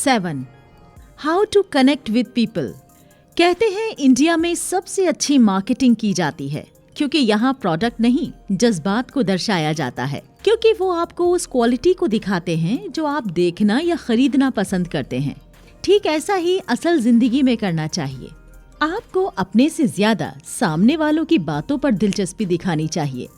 7. How to connect with people. कहते हैं India में सबसे अच्छी मार्केटिंग की जाती है क्योंकि यहाँ प्रोडक्ट नहीं जज्बात को दर्शाया जाता है, क्योंकि वो आपको उस क्वालिटी को दिखाते हैं जो आप देखना या खरीदना पसंद करते हैं। ठीक ऐसा ही असल जिंदगी में करना चाहिए। आपको अपने से ज्यादा सामने वालों की बातों पर दिलचस्पी दिखानी चाहिए।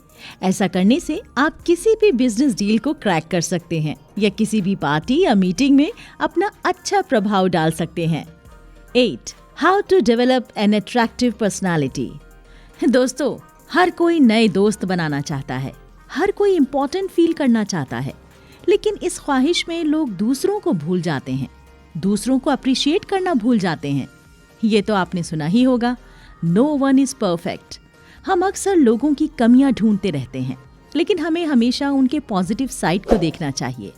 ऐसा करने से आप किसी भी बिजनेस डील को क्रैक कर सकते हैं या किसी भी पार्टी या मीटिंग में अपना अच्छा प्रभाव डाल सकते हैं। 8. How to develop an attractive personality. दोस्तों, हर कोई नए दोस्त बनाना चाहता है, हर कोई इम्पोर्टेंट फील करना चाहता है, लेकिन इस ख्वाहिश में लोग दूसरों को भूल जाते हैं, दूसरों को अप्रिशिएट करना भूल जाते हैं। ये तो आपने सुना ही होगा, नो वन इज परफेक्ट। हम अक्सर लोगों की कमियां ढूंढते रहते हैं, लेकिन हमें हमेशा उनके पॉजिटिव साइड को देखना चाहिए।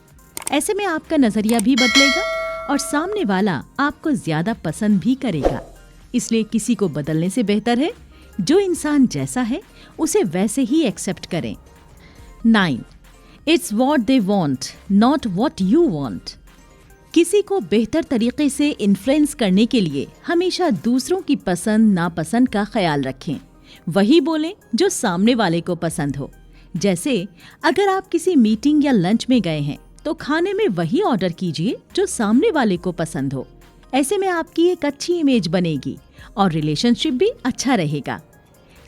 ऐसे में आपका नजरिया भी बदलेगा और सामने वाला आपको ज्यादा पसंद भी करेगा। इसलिए किसी को बदलने से बेहतर है जो इंसान जैसा है उसे वैसे ही एक्सेप्ट करें। 9. It's what they want, not what you want. किसी को बेहतर तरीके से इन्फ्लुएंस करने के लिए हमेशा दूसरों की पसंद नापसंद का ख्याल रखें। वही बोलें जो सामने वाले को पसंद हो। जैसे अगर आप किसी मीटिंग या लंच में गए हैं तो खाने में वही ऑर्डर कीजिए जो सामने वाले को पसंद हो। ऐसे में आपकी एक अच्छी इमेज बनेगी और रिलेशनशिप भी अच्छा रहेगा।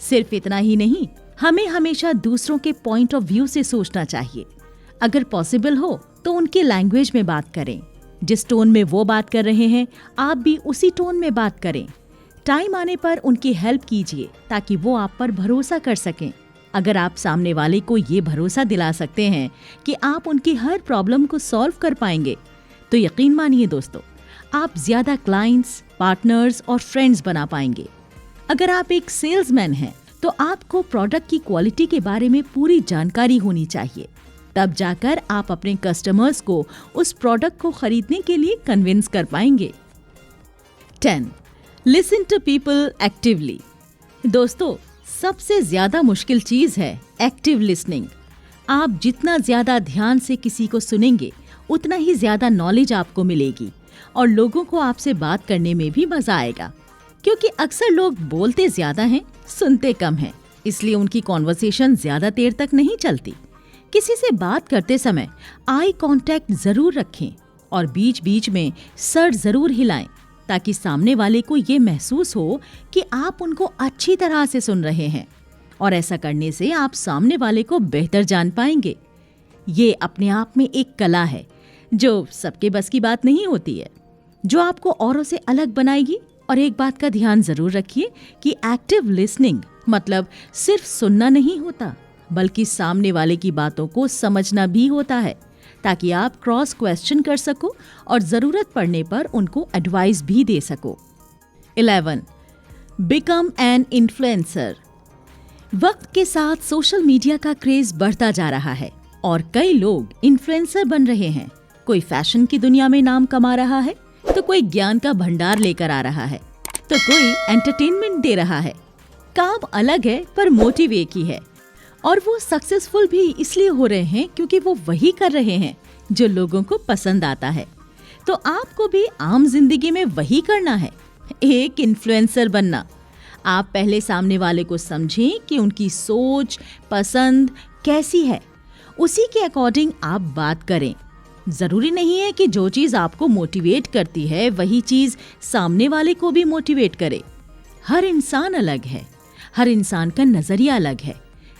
सिर्फ इतना ही नहीं, हमें हमेशा दूसरों के पॉइंट ऑफ व्यू से सोचना चाहिए। अगर पॉसिबल हो तो उनके लैंग्वेज में बात करें। जिस टोन में वो बात कर रहे हैं आप भी उसी टोन में बात करें। टाइम आने पर उनकी हेल्प कीजिए ताकि वो आप पर भरोसा कर सकें। अगर आप सामने वाले को ये भरोसा दिला सकते हैं कि आप उनकी हर प्रॉब्लम को सॉल्व कर पाएंगे तो यकीन मानिए दोस्तों, आप ज्यादा क्लाइंट्स, पार्टनर्स और फ्रेंड्स बना पाएंगे। अगर आप एक सेल्समैन हैं तो आपको प्रोडक्ट की क्वालिटी के बारे में पूरी जानकारी होनी चाहिए। तब जाकर आप अपने कस्टमर्स को उस प्रोडक्ट को खरीदने के लिए कन्विंस कर पाएंगे। 10. Listen to people actively. दोस्तों, सबसे ज्यादा मुश्किल चीज है एक्टिव लिसनिंग। आप जितना ज्यादा ध्यान से किसी को सुनेंगे उतना ही ज्यादा नॉलेज आपको मिलेगी और लोगों को आपसे बात करने में भी मजा आएगा, क्योंकि अक्सर लोग बोलते ज्यादा हैं, सुनते कम हैं, इसलिए उनकी कॉन्वर्सेशन ज्यादा देर तक नहीं चलती। किसी से बात करते समय आई कांटेक्ट जरूर रखें और बीच बीच में सर जरूर हिलाएं ताकि सामने वाले को ये महसूस हो कि आप उनको अच्छी तरह से सुन रहे हैं। और ऐसा करने से आप सामने वाले को बेहतर जान पाएंगे। ये अपने आप में एक कला है जो सबके बस की बात नहीं होती है, जो आपको औरों से अलग बनाएगी। और एक बात का ध्यान जरूर रखिए कि एक्टिव लिसनिंग मतलब सिर्फ सुनना नहीं होता, बल्कि सामने वाले की बातों को समझना भी होता है, ताकि आप क्रॉस क्वेश्चन कर सको और जरूरत पड़ने पर उनको एडवाइस भी दे सको। 11. Become an influencer. वक्त के साथ सोशल मीडिया का क्रेज बढ़ता जा रहा है और कई लोग इन्फ्लुएंसर बन रहे हैं। कोई फैशन की दुनिया में नाम कमा रहा है तो कोई ज्ञान का भंडार लेकर आ रहा है तो कोई एंटरटेनमेंट दे रहा है। काम अलग है पर मोटिव एक ही है, और वो सक्सेसफुल भी इसलिए हो रहे हैं क्योंकि वो वही कर रहे हैं जो लोगों को पसंद आता है। तो आपको भी आम जिंदगी में वही करना है, एक इन्फ्लुएंसर बनना। आप पहले सामने वाले को समझें कि उनकी सोच, पसंद कैसी है, उसी के अकॉर्डिंग आप बात करें। जरूरी नहीं है कि जो चीज आपको मोटिवेट करती है वही चीज सामने वाले को भी मोटिवेट करे। हर इंसान अलग है, हर इंसान का नजरिया अलग है।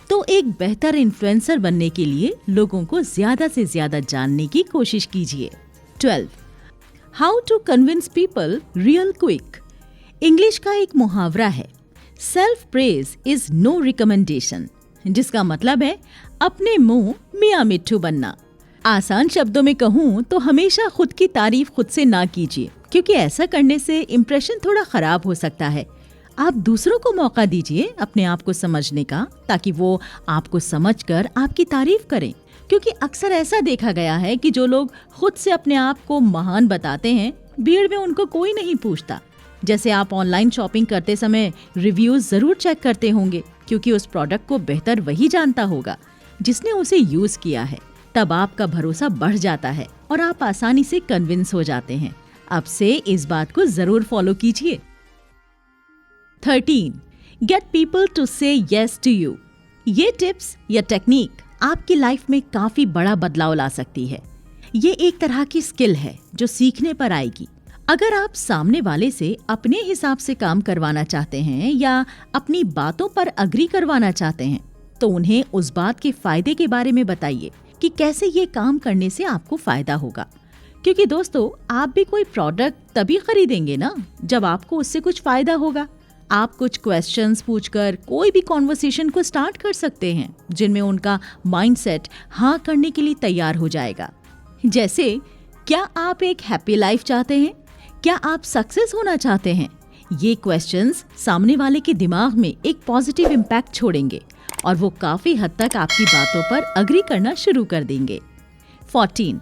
तो एक बेहतर इन्फ्लुएंसर बनने के लिए लोगों को ज्यादा से ज्यादा जानने की कोशिश कीजिए। 12. How to convince people real quick. English का एक मुहावरा है, self praise is no recommendation, जिसका मतलब है अपने मुंह मियां मिट्ठू बनना। आसान शब्दों में कहूँ तो हमेशा खुद की तारीफ खुद से ना कीजिए, क्योंकि ऐसा करने से इम्प्रेशन थोड़ा खराब हो सकता है। आप दूसरों को मौका दीजिए अपने आप को समझने का, ताकि वो आपको समझकर आपकी तारीफ करें। क्योंकि अक्सर ऐसा देखा गया है कि जो लोग खुद से अपने आप को महान बताते हैं, भीड़ में उनको कोई नहीं पूछता। जैसे आप ऑनलाइन शॉपिंग करते समय रिव्यूज जरूर चेक करते होंगे, क्योंकि उस प्रोडक्ट को बेहतर वही जानता होगा जिसने उसे यूज किया है। तब आपका भरोसा बढ़ जाता है और आप आसानी से कन्विंस हो जाते हैं। अब से इस बात को जरूर फॉलो कीजिए। 13. Get people to say yes to you. ये टिप्स या टेक्निक आपकी लाइफ में काफी बड़ा बदलाव ला सकती है। ये एक तरह की स्किल है जो सीखने पर आएगी। अगर आप सामने वाले से अपने हिसाब से काम करवाना चाहते हैं या अपनी बातों पर अग्री करवाना चाहते हैं, तो उन्हें उस बात के फायदे के बारे में बताइए कि कैसे ये काम करने से आपको फायदा होगा। क्योंकि दोस्तों, आप भी कोई प्रोडक्ट तभी खरीदेंगे ना जब आपको उससे कुछ फायदा होगा। आप कुछ क्वेश्चंस पूछकर कोई भी कॉन्वर्सेशन को स्टार्ट कर सकते हैं जिनमें उनका माइंडसेट हाँ करने के लिए तैयार हो जाएगा। जैसे, क्या आप एक हैप्पी लाइफ चाहते हैं? क्या आप सक्सेस होना चाहते हैं? ये क्वेश्चंस सामने वाले के दिमाग में एक पॉजिटिव इम्पैक्ट छोड़ेंगे और वो काफी हद तक आपकी बातों पर अग्री करना शुरू कर देंगे। 14.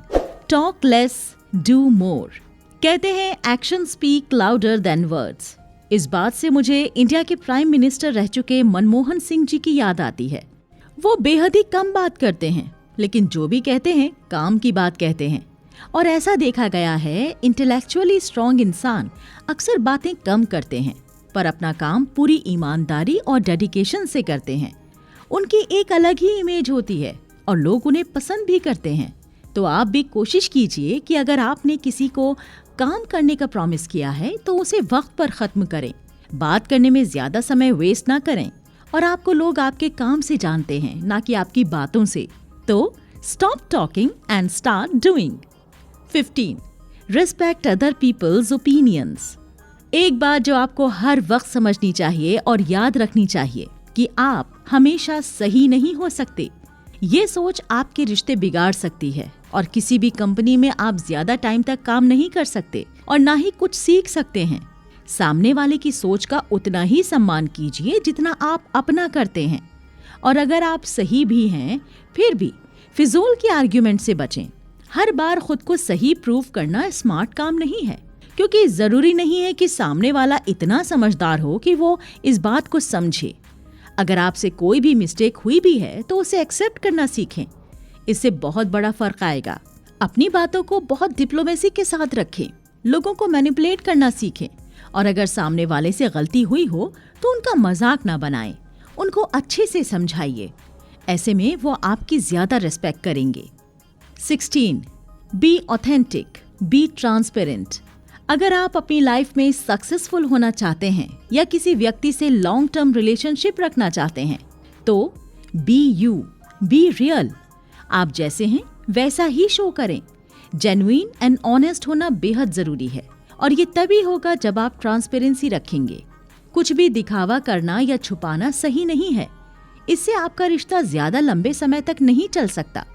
Talk less, do more. कहते हैं action speak louder than words. इस बात से मुझे इंडिया के प्राइम मिनिस्टर रह चुके मनमोहन सिंह जी की याद आती है। वो बेहद ही कम बात करते हैं, लेकिन जो भी कहते हैं काम की बात कहते हैं। और ऐसा देखा गया है, इंटेलेक्चुअली स्ट्रॉन्ग इंसान अक्सर बातें कम करते हैं पर अपना काम पूरी ईमानदारी और डेडिकेशन से करते हैं। उनकी एक अलग ही इमेज होती है और लोग उन्हें पसंद भी करते हैं। तो आप भी कोशिश कीजिए कि अगर आपने किसी को काम करने का प्रॉमिस किया है तो उसे वक्त पर खत्म करें। बात करने में ज्यादा समय वेस्ट ना करें। और आपको लोग आपके काम से जानते हैं, ना कि आपकी बातों से। तो stop talking and start doing. 15. Respect other people's opinions. एक बात जो आपको हर वक्त समझनी चाहिए और याद रखनी चाहिए कि आप हमेशा सही नहीं हो सकते। ये सोच आपके रिश्ते बिगाड़ सकती है और किसी भी कंपनी में आप ज्यादा टाइम तक काम नहीं कर सकते और ना ही कुछ सीख सकते हैं। सामने वाले की सोच का उतना ही सम्मान कीजिए जितना आप अपना करते हैं। और अगर आप सही भी हैं, फिर भी फिजूल की आर्ग्यूमेंट से बचें। हर बार खुद को सही प्रूव करना स्मार्ट काम नहीं है, क्योंकि जरूरी नहीं है कि सामने वाला इतना समझदार हो कि वो इस बात को समझे। अगर आपसे कोई भी मिस्टेक हुई भी है तो उसे एक्सेप्ट करना सीखें। इससे बहुत बड़ा फर्क आएगा। अपनी बातों को बहुत डिप्लोमेसी के साथ रखें, लोगों को मैनिपुलेट करना सीखें और अगर सामने वाले से गलती हुई हो तो उनका मजाक ना बनाएं, उनको अच्छे से समझाइए। ऐसे में वो आपकी ज्यादा रिस्पेक्ट करेंगे। 16. Be authentic, be transparent. अगर आप अपनी लाइफ में सक्सेसफुल होना चाहते हैं या किसी व्यक्ति से लॉन्ग टर्म रिलेशनशिप रखना चाहते हैं तो बी यू, बी रियल। आप जैसे हैं वैसा ही शो करें। जेन्युइन एंड ऑनेस्ट होना बेहद जरूरी है और ये तभी होगा जब आप ट्रांसपेरेंसी रखेंगे। कुछ भी दिखावा करना या छुपाना सही नहीं है। इससे आपका रिश्ता ज्यादा लंबे समय तक नहीं चल सकता।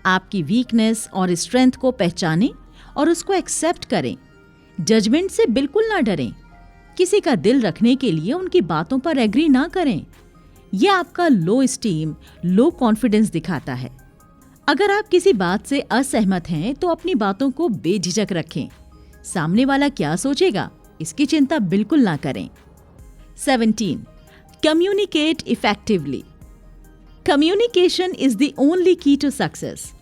आपकी वीकनेस और स्ट्रेंथ को पहचानें और उसको एक्सेप्ट करें। जजमेंट से बिल्कुल ना डरें। किसी का दिल रखने के लिए उनकी बातों पर एग्री ना करें। यह आपका लो स्टीम, लो कॉन्फिडेंस दिखाता है। अगर आप किसी बात से असहमत हैं तो अपनी बातों को बेझिझक रखें। सामने वाला क्या सोचेगा इसकी चिंता बिल्कुल ना करें। 17. Communicate effectively. Communication is the only की टू सक्सेस।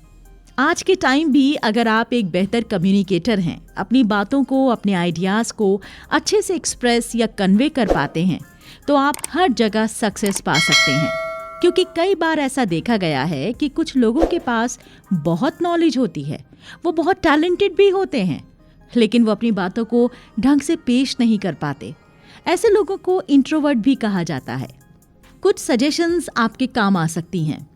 आज के टाइम भी अगर आप एक बेहतर कम्युनिकेटर हैं, अपनी बातों को, अपने आइडियाज को अच्छे से एक्सप्रेस या कन्वे कर पाते हैं, तो आप हर जगह सक्सेस पा सकते हैं। क्योंकि कई बार ऐसा देखा गया है कि कुछ लोगों के पास बहुत नॉलेज होती है, वो बहुत टैलेंटेड भी होते हैं, लेकिन वो अपनी बातों को ढंग से पेश नहीं कर पाते। ऐसे लोगों को इंट्रोवर्ट भी कहा जाता है। कुछ सजेशंस आपके काम आ सकती हैं।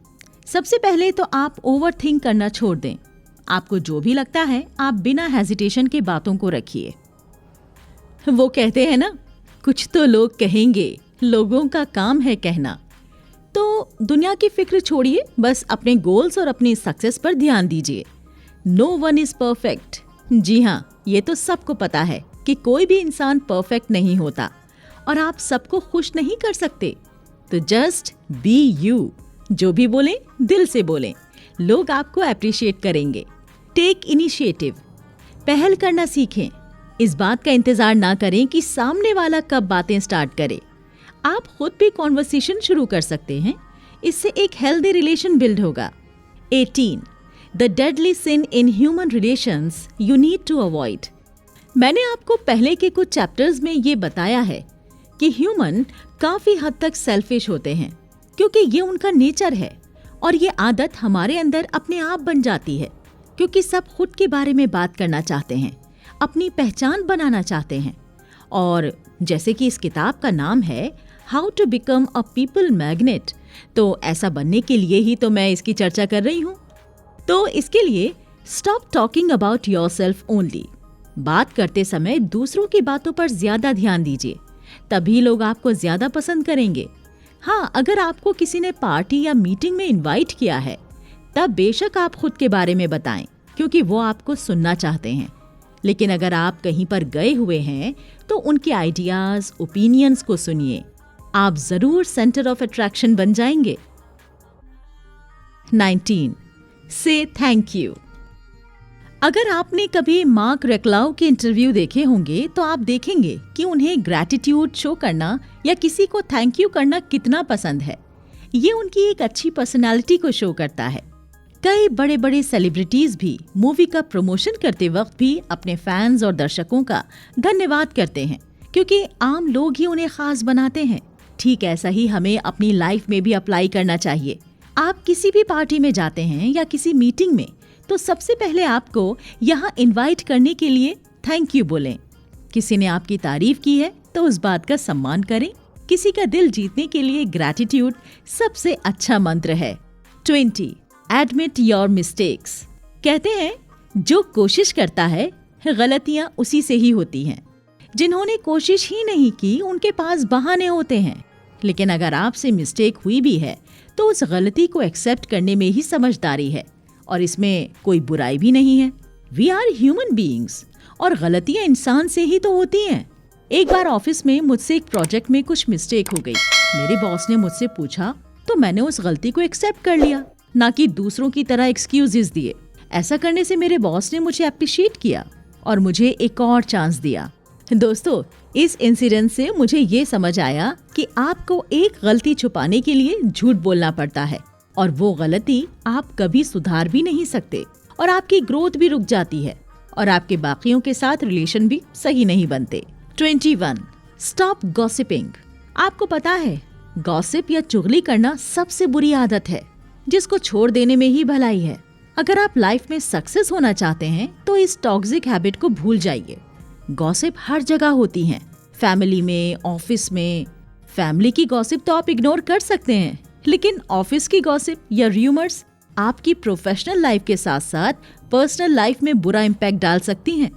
सबसे पहले तो आप ओवरथिंक करना छोड़ दें। आपको जो भी लगता है आप बिना हेजिटेशन के बातों को रखिए। वो कहते हैं ना, कुछ तो लोग कहेंगे, लोगों का काम है कहना। तो दुनिया की फिक्र छोड़िए, बस अपने गोल्स और अपनी सक्सेस पर ध्यान दीजिए। No one is perfect. जी हाँ, ये तो सबको पता है कि कोई भी इंसान परफेक्ट नहीं होता और आप सबको खुश नहीं कर सकते। तो जस्ट बी यू। जो भी बोलें दिल से बोलें, लोग आपको अप्रिशिएट करेंगे। टेक इनिशिएटिव, पहल करना सीखें। इस बात का इंतजार ना करें कि सामने वाला कब बातें स्टार्ट करे। आप खुद भी कॉन्वर्सेशन शुरू कर सकते हैं। इससे एक हेल्दी रिलेशन बिल्ड होगा। 18. The deadly sin in human relations you need to avoid. मैंने आपको पहले के कुछ चैप्टर्स में ये बताया है कि ह्यूमन काफी हद तक सेल्फिश होते हैं, क्योंकि ये उनका नेचर है और ये आदत हमारे अंदर अपने आप बन जाती है, क्योंकि सब खुद के बारे में बात करना चाहते हैं, अपनी पहचान बनाना चाहते हैं। और जैसे कि इस किताब का नाम है how to become a people magnet, तो ऐसा बनने के लिए ही तो मैं इसकी चर्चा कर रही हूँ। तो इसके लिए stop talking about yourself only. बात करते समय दूसरों की बातों पर ज्यादा ध्यान दीजिए, तभी लोग आपको ज्यादा पसंद करेंगे। हाँ, अगर आपको किसी ने पार्टी या मीटिंग में इनवाइट किया है, तब बेशक आप खुद के बारे में बताएं, क्योंकि वो आपको सुनना चाहते हैं। लेकिन अगर आप कहीं पर गए हुए हैं तो उनके आइडियाज, ओपिनियंस को सुनिए। आप जरूर सेंटर ऑफ अट्रैक्शन बन जाएंगे। 19. से थैंक यू। अगर आपने कभी मार्क रेक्लाउ के इंटरव्यू देखे होंगे तो आप देखेंगे कि उन्हें ग्रैटिट्यूड शो करना या किसी को थैंक यू करना कितना पसंद है। ये उनकी एक अच्छी पर्सनालिटी को शो करता है। कई बड़े बड़े सेलिब्रिटीज भी मूवी का प्रमोशन करते वक्त भी अपने फैंस और दर्शकों का धन्यवाद करते हैं, क्योंकि आम लोग ही उन्हें खास बनाते हैं। ठीक ऐसा ही हमें अपनी लाइफ में भी अप्लाई करना चाहिए। आप किसी भी पार्टी में जाते हैं या किसी मीटिंग में, तो सबसे पहले आपको यहाँ इनवाइट करने के लिए थैंक यू बोलें। किसी ने आपकी तारीफ की है तो उस बात का सम्मान करें। किसी का दिल जीतने के लिए ग्रैटिट्यूड सबसे अच्छा मंत्र है। 20. Admit your mistakes. कहते हैं जो कोशिश करता है गलतियां उसी से ही होती हैं। जिन्होंने कोशिश ही नहीं की उनके पास बहाने होते हैं। लेकिन अगर आपसे मिस्टेक हुई भी है तो उस गलती को एक्सेप्ट करने में ही समझदारी है, और इसमें कोई बुराई भी नहीं है। वी आर ह्यूमन बीइंग्स, और गलतियां इंसान से ही तो होती हैं। एक बार ऑफिस में मुझसे एक प्रोजेक्ट में कुछ मिस्टेक हो गई। मेरे बॉस ने मुझसे पूछा तो मैंने उस गलती को एक्सेप्ट कर लिया, ना कि दूसरों की तरह एक्सक्यूजेस दिए। ऐसा करने से मेरे बॉस ने मुझे अप्रिशिएट किया और मुझे एक और चांस दिया। दोस्तों, इस इंसिडेंट से मुझे ये समझ आया कि आपको एक गलती छुपाने के लिए झूठ बोलना पड़ता है, और वो गलती आप कभी सुधार भी नहीं सकते, और आपकी ग्रोथ भी रुक जाती है, और आपके बाकियों के साथ रिलेशन भी सही नहीं बनते। 21. Stop gossiping. आपको पता है, गॉसिप या चुगली करना सबसे बुरी आदत है, जिसको छोड़ देने में ही भलाई है। अगर आप लाइफ में सक्सेस होना चाहते हैं तो इस टॉक्सिक हैबिट को भूल जाइए। गॉसिप हर जगह होती हैं, फैमिली में, ऑफिस में। फैमिली की गॉसिप तो आप इग्नोर कर सकते हैं, लेकिन ऑफिस की गॉसिप या र्यूमर्स आपकी प्रोफेशनल लाइफ के साथ साथ पर्सनल लाइफ में बुरा इम्पैक्ट डाल सकती हैं।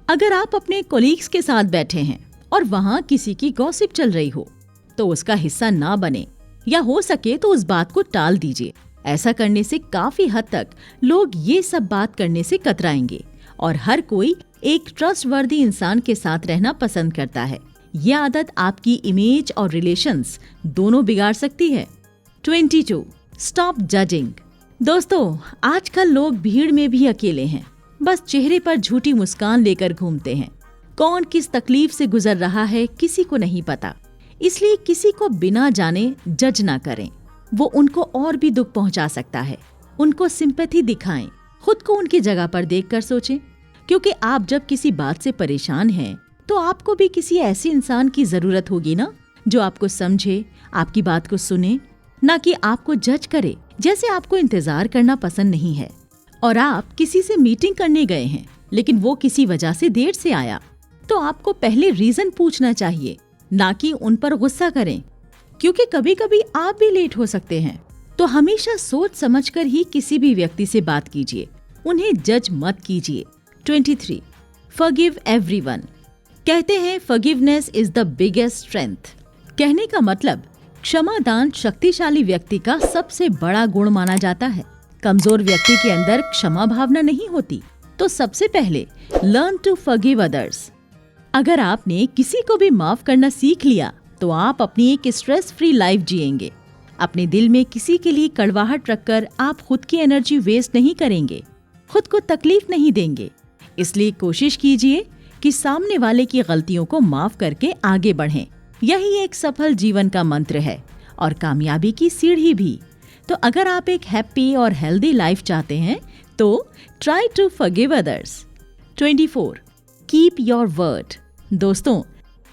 अगर आप अपने कोलीग्स के साथ बैठे हैं और वहाँ किसी की गॉसिप चल रही हो, तो उसका हिस्सा ना बने, या हो सके तो उस बात को टाल दीजिए। ऐसा करने से काफी हद तक लोग ये सब बात करने से कतराएंगे, और हर कोई एक ट्रस्टवर्दी इंसान के साथ रहना पसंद करता है। यह आदत आपकी इमेज और रिलेशंस दोनों बिगाड़ सकती है। 22. Stop judging. दोस्तों, आजकल लोग भीड़ में भी अकेले हैं, बस चेहरे पर झूठी मुस्कान लेकर घूमते हैं। कौन किस तकलीफ से गुजर रहा है किसी को नहीं पता, इसलिए किसी को बिना जाने जज ना करें। वो उनको और भी दुख पहुंचा सकता है। उनको सिंपैथी दिखाएं, खुद को उनकी जगह पर देखकर सोचें, क्योंकि आप जब किसी बात से परेशान हैं तो आपको भी किसी ऐसे इंसान की जरूरत होगी ना, जो आपको समझे, आपकी बात को सुने, ना कि आपको जज करे। जैसे आपको इंतजार करना पसंद नहीं है और आप किसी से मीटिंग करने गए हैं, लेकिन वो किसी वजह से देर से आया, तो आपको पहले रीजन पूछना चाहिए, ना कि उन पर गुस्सा करें, क्योंकि कभी कभी आप भी लेट हो सकते हैं। तो हमेशा सोच समझकर ही किसी भी व्यक्ति से बात कीजिए, उन्हें जज मत कीजिए। 23. Forgive everyone. कहते हैं forgiveness is the biggest strength. कहने का मतलब क्षमा दान शक्तिशाली व्यक्ति का सबसे बड़ा गुण माना जाता है। कमजोर व्यक्ति के अंदर क्षमा भावना नहीं होती। तो सबसे पहले लर्न टू फॉरगिव अदर्स। अगर आपने किसी को भी माफ करना सीख लिया तो आप अपनी एक स्ट्रेस फ्री लाइफ जिएंगे। अपने दिल में किसी के लिए कड़वाहट रखकर आप खुद की एनर्जी वेस्ट नहीं करेंगे, खुद को तकलीफ नहीं देंगे। इसलिए कोशिश कीजिए कि सामने वाले की गलतियों को माफ करके आगे बढ़ें। यही एक सफल जीवन का मंत्र है और कामयाबी की सीढ़ी भी। तो अगर आप एक हैप्पी और हेल्दी लाइफ चाहते हैं तो try to forgive others. 24. Keep your word. दोस्तों,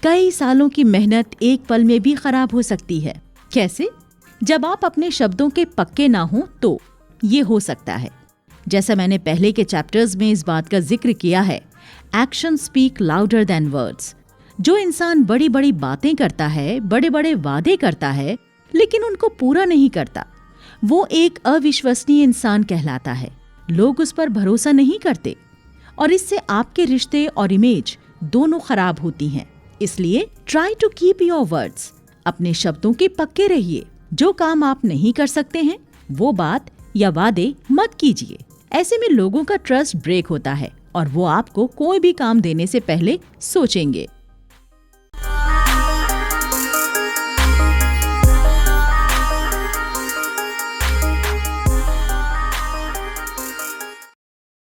कई सालों की मेहनत एक पल में भी खराब हो सकती है। कैसे? जब आप अपने शब्दों के पक्के ना हो तो ये हो सकता है। जैसा मैंने पहले के चैप्टर्स में इस बात का जिक्र किया है, action speak louder than words. जो इंसान बड़ी बड़ी बातें करता है, बड़े बड़े वादे करता है, लेकिन उनको पूरा नहीं करता, वो एक अविश्वसनीय इंसान कहलाता है। लोग उस पर भरोसा नहीं करते और इससे आपके रिश्ते और इमेज दोनों खराब होती हैं। इसलिए try to keep your words. अपने शब्दों के पक्के रहिए। जो काम आप नहीं कर सकते हैं, वो बात या वादे मत कीजिए। ऐसे में लोगों का ट्रस्ट ब्रेक होता है और वो आपको कोई भी काम देने से पहले सोचेंगे।